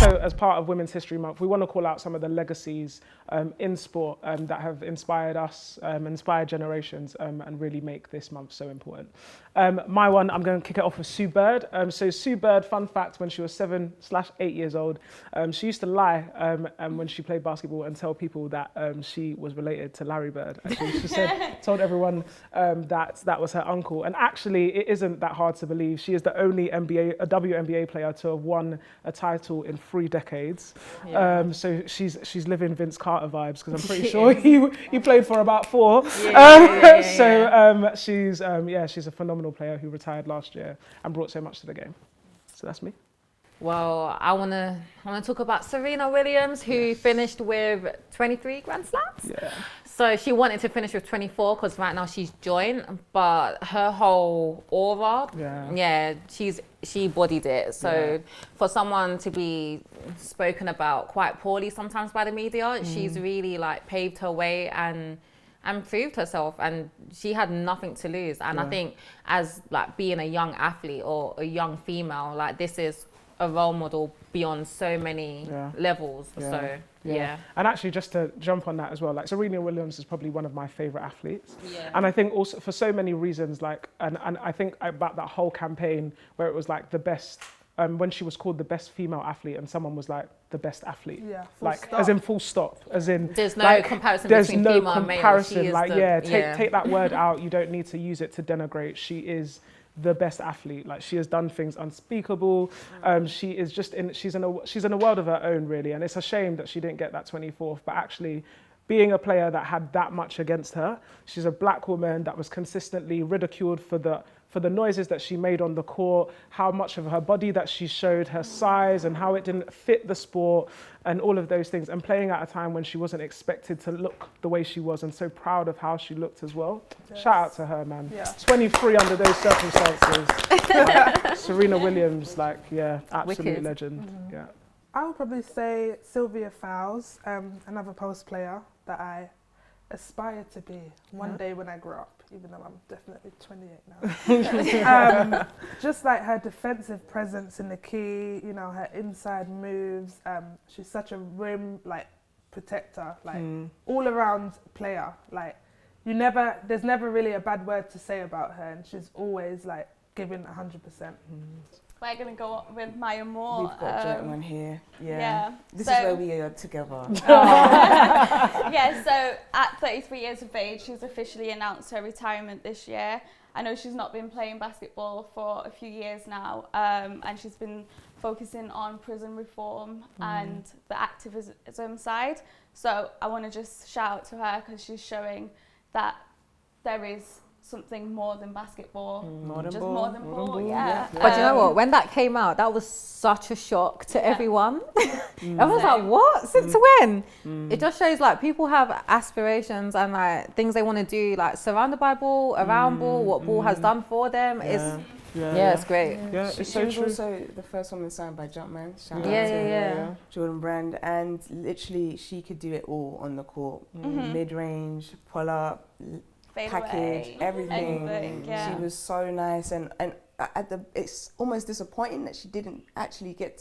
also, as part of Women's History Month, we want to call out some of the legacies in sport that have inspired us, inspired generations, and really make this month so important. My one, I'm going to kick it off with Sue Bird. So Sue Bird, fun fact, when she was 7/8 years old, she used to lie when she played basketball and tell people that she was related to Larry Bird. Actually, she told everyone that was her uncle. And actually, it isn't that hard to believe. She is the only WNBA player to have won a title in 3 decades. Yeah. So she's living Vince Carter vibes, because I'm pretty sure he played for about 4. So she's a phenomenal player who retired last year and brought so much to the game. So that's me. Well, I wanna talk about Serena Williams, who finished with 23 Grand Slams. Yeah. So she wanted to finish with 24 because right now she's joint, but her whole aura, she bodied it. So for someone to be spoken about quite poorly sometimes by the media, she's really like paved her way and proved herself, and she had nothing to lose. And I think as like being a young athlete or a young female, like this is a role model beyond so many levels. And actually, just to jump on that as well, like Serena Williams is probably one of my favorite athletes. And I think also for so many reasons, like, and I think about that whole campaign where it was like the best, when she was called the best female athlete and someone was like the best athlete. As in full stop, as in there's no like, comparison there's between no female and male. comparison. Like take that word out. You don't need to use it to denigrate. She is the best athlete. Like, she has done things unspeakable. She is just she's in a world of her own, really. And it's a shame that she didn't get that 24th, but actually being a player that had that much against her, she's a black woman that was consistently ridiculed for the noises that she made on the court, how much of her body that she showed, her size, and how it didn't fit the sport, and all of those things, and playing at a time when she wasn't expected to look the way she was, and so proud of how she looked as well. Shout out to her, man. 23 under those circumstances. Serena Williams, absolute Wicked. legend. Yeah. I would probably say Sylvia Fowles, another post player that I aspire to be one day when I grow up, even though I'm definitely 28 now. Just like her defensive presence in the key, you know, her inside moves. She's such a rim protector, all around player. Like, there's never really a bad word to say about her, and she's always giving 100%. We're going to go with Maya Moore. We've got a gentleman here. Yeah. This is where we are together. So at 33 years of age, she's officially announced her retirement this year. I know she's not been playing basketball for a few years now, and she's been focusing on prison reform and the activism side. So I want to just shout out to her, because she's showing that there is something more than basketball, more than ball. But you know what? When that came out, that was such a shock to everyone. Everyone's like, "What? Since when?" It just shows people have aspirations and things they want to do, surrounded by ball, around ball, what ball has done for them. It's great. It's so true. Also the first woman signed by Jumpman. Shout out to Jordan Brand, and literally she could do it all on the court. Mid-range, pull up, package, everything. She was so nice, and it's almost disappointing that we didn't actually get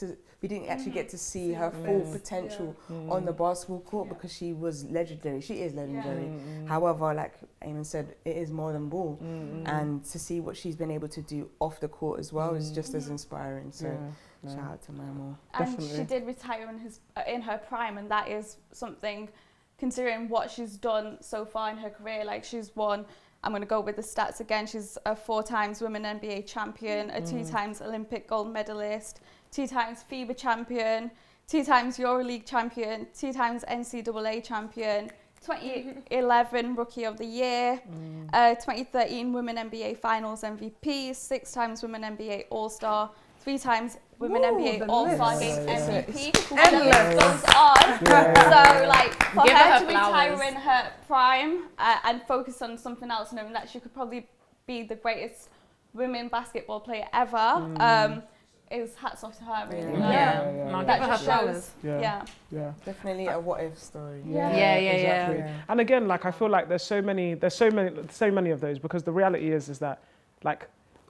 to see her full potential on the basketball court, because she was legendary. She is legendary. However, like Aiman said, it is more than ball, and to see what she's been able to do off the court as well is just as inspiring. So shout out to Maya. And she did retire in her prime, and that is something, considering what she's done so far in her career. She's won, I'm going to go with the stats again, she's a 4 times Women NBA champion, a 2 times Olympic gold medalist, 2 times FIBA champion, 2 times EuroLeague champion, 2 times NCAA champion, 2011 Rookie of the Year, 2013 Women NBA Finals MVP, 6 times Women NBA All-Star, 3 times Women NBA All-Star Game MVP. And the list goes on. So, for her to retire in her prime and focus on something else, knowing that she could probably be the greatest women basketball player ever, is hats off to her, really. That just shows. Definitely a what-if story. Exactly. And again, I feel like there's so many of those, because the reality is that,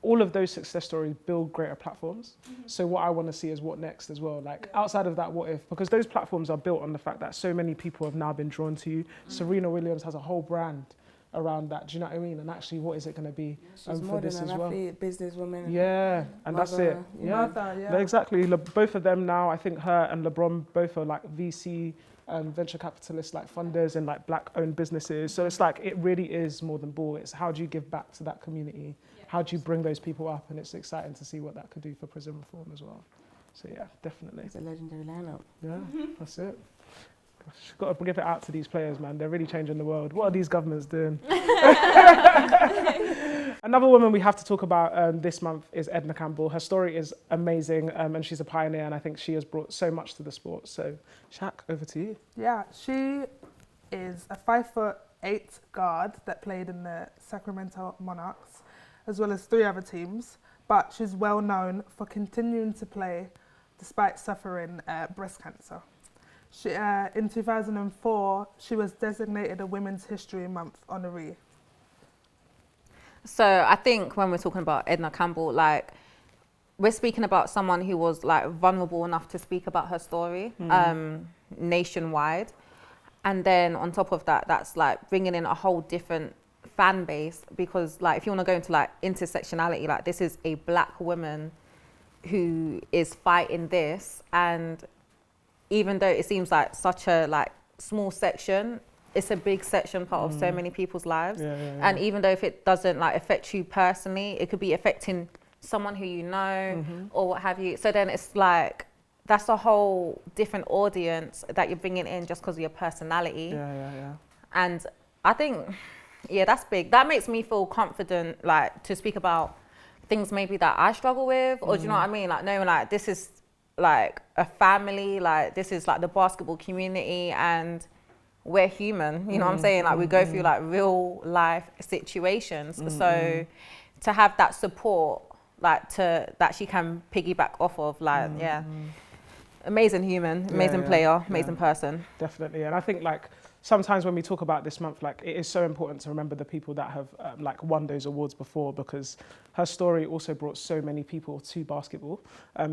all of those success stories build greater platforms. So what I want to see is what next as well. Like outside of that, what if? Because those platforms are built on the fact that so many people have now been drawn to you. Serena Williams has a whole brand around that. Do you know what I mean? And actually, what is it going to be She's more for this than as an well? athlete, businesswoman. Yeah, and that's it. Yeah, exactly. Both of them now, I think her and LeBron both are like VC venture capitalists, like funders and like black-owned businesses. So it's like, it really is more than ball. It's how do you give back to that community? How do you bring those people up? And it's exciting to see what that could do for prison reform as well. So yeah, definitely. It's a legendary lineup. Yeah, that's it. You've got to give it out to these players, man. They're really changing the world. What are these governments doing? Another woman we have to talk about this month is Edna Campbell. Her story is amazing, and she's a pioneer, and I think she has brought so much to the sport. So, Shaq, over to you. Yeah, she is a 5'8" guard that played in the Sacramento Monarchs, as well as 3 other teams. But she's well known for continuing to play despite suffering breast cancer. She, in 2004, she was designated a Women's History Month honoree. So I think when we're talking about Edna Campbell, like, we're speaking about someone who was like vulnerable enough to speak about her story nationwide. And then on top of that, that's like bringing in a whole different fan base, because like if you want to go into like intersectionality, like this is a black woman who is fighting this, and even though it seems like such a like small section, it's a big section part of so many people's lives. And even though if it doesn't like affect you personally, it could be affecting someone who you know or what have you. So then it's like, that's a whole different audience that you're bringing in just because of your personality. And I think, that's big. That makes me feel confident, like, to speak about things maybe that I struggle with, or do you know what I mean? Like, knowing like this is like a family, like this is like the basketball community, and we're human, you know what I'm saying? Like we go through like real life situations. So to have that support, like that she can piggyback off of, like, amazing human, amazing player, amazing person. Definitely. And I think like sometimes when we talk about this month, like it is so important to remember the people that have like won those awards before, because her story also brought so many people to basketball.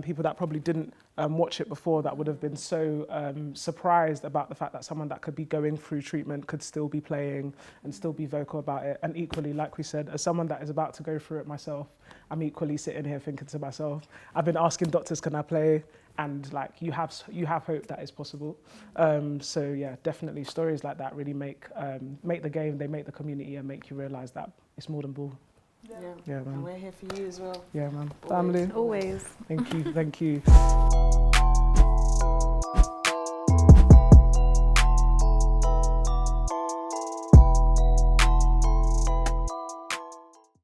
People that probably didn't watch it before, that would have been so surprised about the fact that someone that could be going through treatment could still be playing and still be vocal about it. And equally, like we said, as someone that is about to go through it myself, I'm equally sitting here thinking to myself, I've been asking doctors, can I play? And like you have hope that is possible. So yeah, definitely stories like that really make the game, they make the community, and make you realise that it's more than ball. Yeah, man. And we're here for you as well. Yeah, man. Always. Family. Always. Thank you.